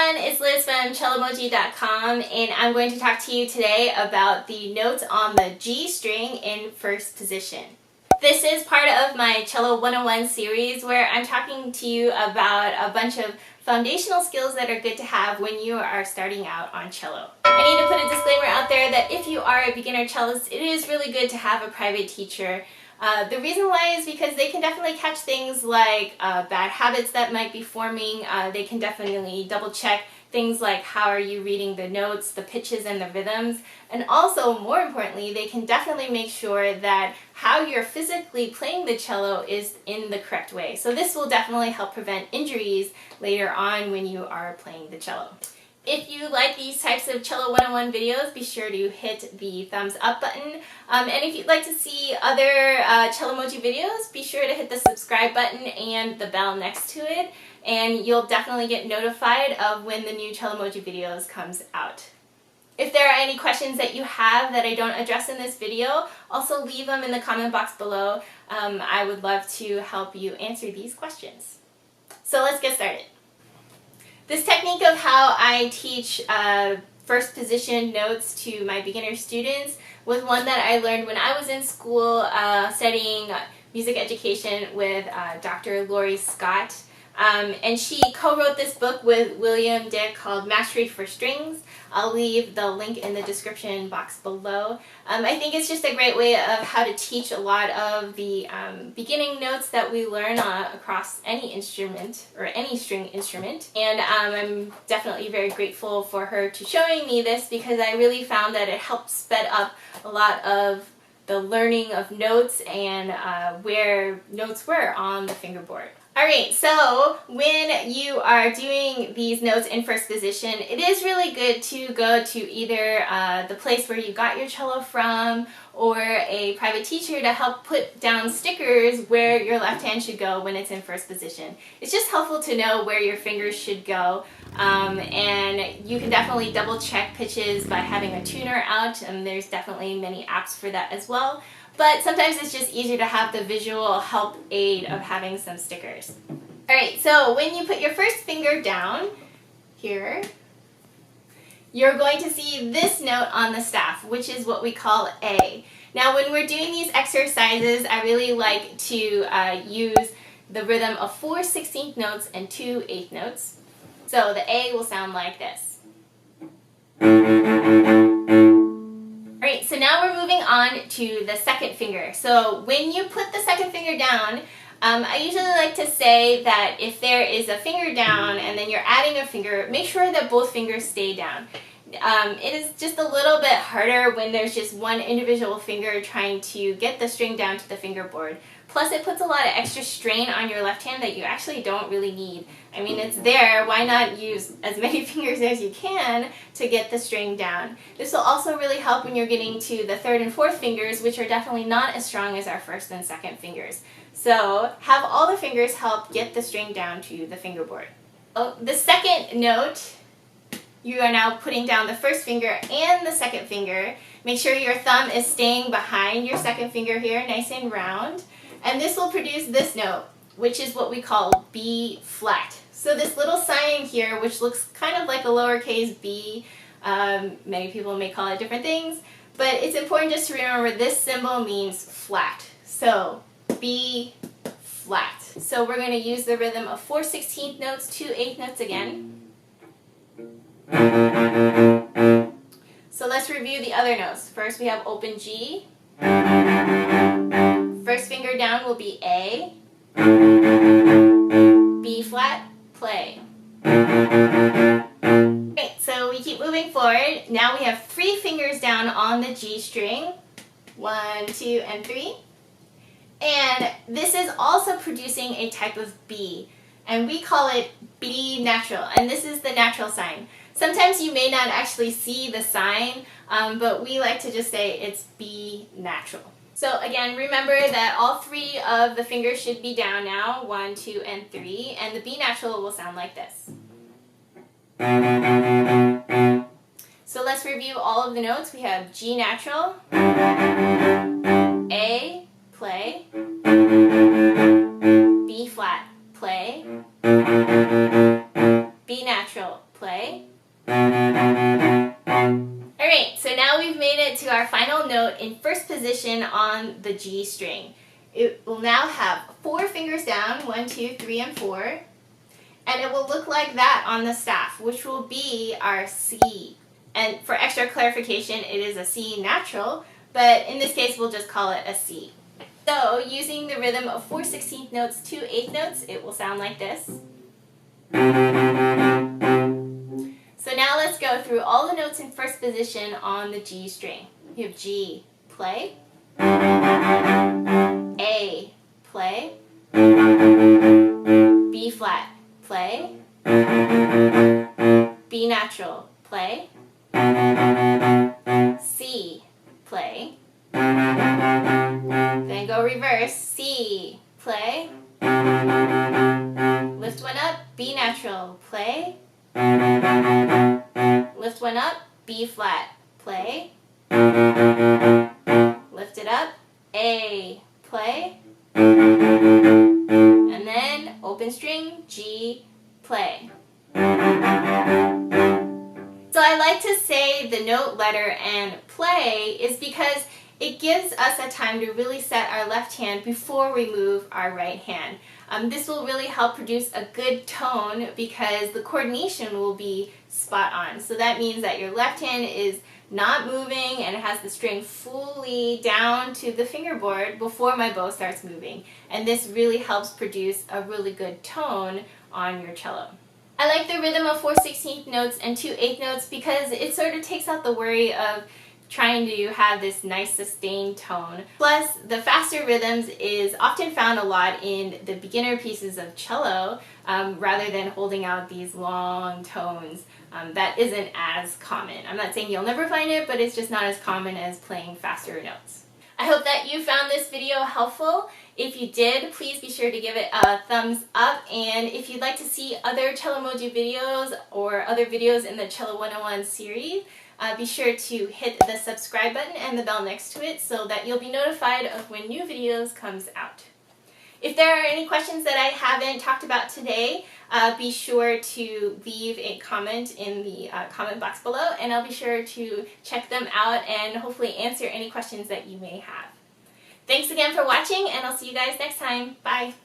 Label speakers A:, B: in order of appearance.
A: everyone, it's Liz from Cellomoji.com, and I'm going to talk to you today about the notes on the G string in first position. This is part of my Cello 101 series where I'm talking to you about a bunch of foundational skills that are good to have when you are starting out on cello. I need to put a disclaimer out there that if you are a beginner cellist, it is really good to have a private teacher. The reason why is because they can definitely catch things like bad habits that might be forming. They can definitely double check things like how are you reading the notes, the pitches, and the rhythms. And also, more importantly, they can definitely make sure that how you're physically playing the cello is in the correct way. So this will definitely help prevent injuries later on when you are playing the cello. If you like these types of Cello 101 videos, be sure to hit the thumbs up button. And if you'd like to see other Cellomoji videos, be sure to hit the subscribe button and the bell next to it. And you'll definitely get notified of when the new Cellomoji videos comes out. If there are any questions that you have that I don't address in this video, also leave them in the comment box below. I would love to help you answer these questions. So let's get started. This technique of how I teach first position notes to my beginner students was one that I learned when I was in school studying music education with Dr. Lori Scott. And she co-wrote this book with William Dick called Mastery for Strings. I'll leave the link in the description box below. I think it's just a great way of how to teach a lot of the beginning notes that we learn across any instrument or any string instrument. And I'm definitely very grateful for her to showing me this because I really found that it helped sped up a lot of the learning of notes and where notes were on the fingerboard. Alright, so when you are doing these notes in first position, it is really good to go to either the place where you got your cello from or a private teacher to help put down stickers where your left hand should go when it's in first position. It's just helpful to know where your fingers should go, and you can definitely double check pitches by having a tuner out, and there's definitely many apps for that as well. But sometimes it's just easier to have the visual help aid of having some stickers. Alright, so when you put your first finger down here, you're going to see this note on the staff, which is what we call A. Now when we're doing these exercises, I really like to use the rhythm of 4 16th notes and 2 8th notes. So the A will sound like this. Alright, so now we're moving on to the second finger. So when you put the second finger down, I usually like to say that if there is a finger down and then you're adding a finger, make sure that both fingers stay down. It is just a little bit harder when there's just one individual finger trying to get the string down to the fingerboard. Plus it puts a lot of extra strain on your left hand that you actually don't really need. I mean, it's there, why not use as many fingers as you can to get the string down? This will also really help when you're getting to the third and fourth fingers, which are definitely not as strong as our first and second fingers. So have all the fingers help get the string down to the fingerboard. Oh, the second note, you are now putting down the first finger and the second finger. Make sure your thumb is staying behind your second finger here, nice and round. And this will produce this note, which is what we call B flat. So this little sign here, which looks kind of like a lowercase b, many people may call it different things, but it's important just to remember this symbol means flat. So B flat. So we're going to use the rhythm of 4 16th notes, 2 8th notes again. So let's review the other notes. First we have open G. First finger down will be A. B flat, play. Great, so we keep moving forward. Now we have 3 fingers down on the G string. 1, 2, and 3. And this is also producing a type of B. And we call it B natural. And this is the natural sign. Sometimes you may not actually see the sign, but we like to just say it's B natural. So again, remember that all 3 of the fingers should be down now, 1, 2, and 3, and the B natural will sound like this. So let's review all of the notes. We have G natural, A, play, B flat, play, B natural. natural, play. Alright, so now we've made it to our final note in first position on the G string. It will now have 4 fingers down, 1, 2, 3, and 4. And it will look like that on the staff, which will be our C. And for extra clarification, it is a C natural, but in this case, we'll just call it a C. So, using the rhythm of 4 16th notes, 2 8th notes, it will sound like this. So now let's go through all the notes in first position on the G string. You have G, play. A, play. B flat, play. B natural, play. C, play. Then go reverse, C, play. Lift one up, B natural, play. Lift one up, B flat, play. Lift it up, A, play. And then open string, G, play. So I like to say the note, letter, and play is because it gives us a time to really set our left hand before we move our right hand. This will really help produce a good tone because the coordination will be spot on. So that means that your left hand is not moving and it has the string fully down to the fingerboard before my bow starts moving. And this really helps produce a really good tone on your cello. I like the rhythm of 4 16th notes and 2 8th notes because it sort of takes out the worry of trying to have this nice sustained tone. Plus, the faster rhythms is often found a lot in the beginner pieces of cello rather than holding out these long tones. That isn't as common. I'm not saying you'll never find it, but it's just not as common as playing faster notes. I hope that you found this video helpful. If you did, please be sure to give it a thumbs up, and if you'd like to see other Cellomoji videos or other videos in the Cello 101 series, be sure to hit the subscribe button and the bell next to it so that you'll be notified of when new videos comes out. If there are any questions that I haven't talked about today, be sure to leave a comment in the comment box below, and I'll be sure to check them out and hopefully answer any questions that you may have. Thanks again for watching, and I'll see you guys next time. Bye!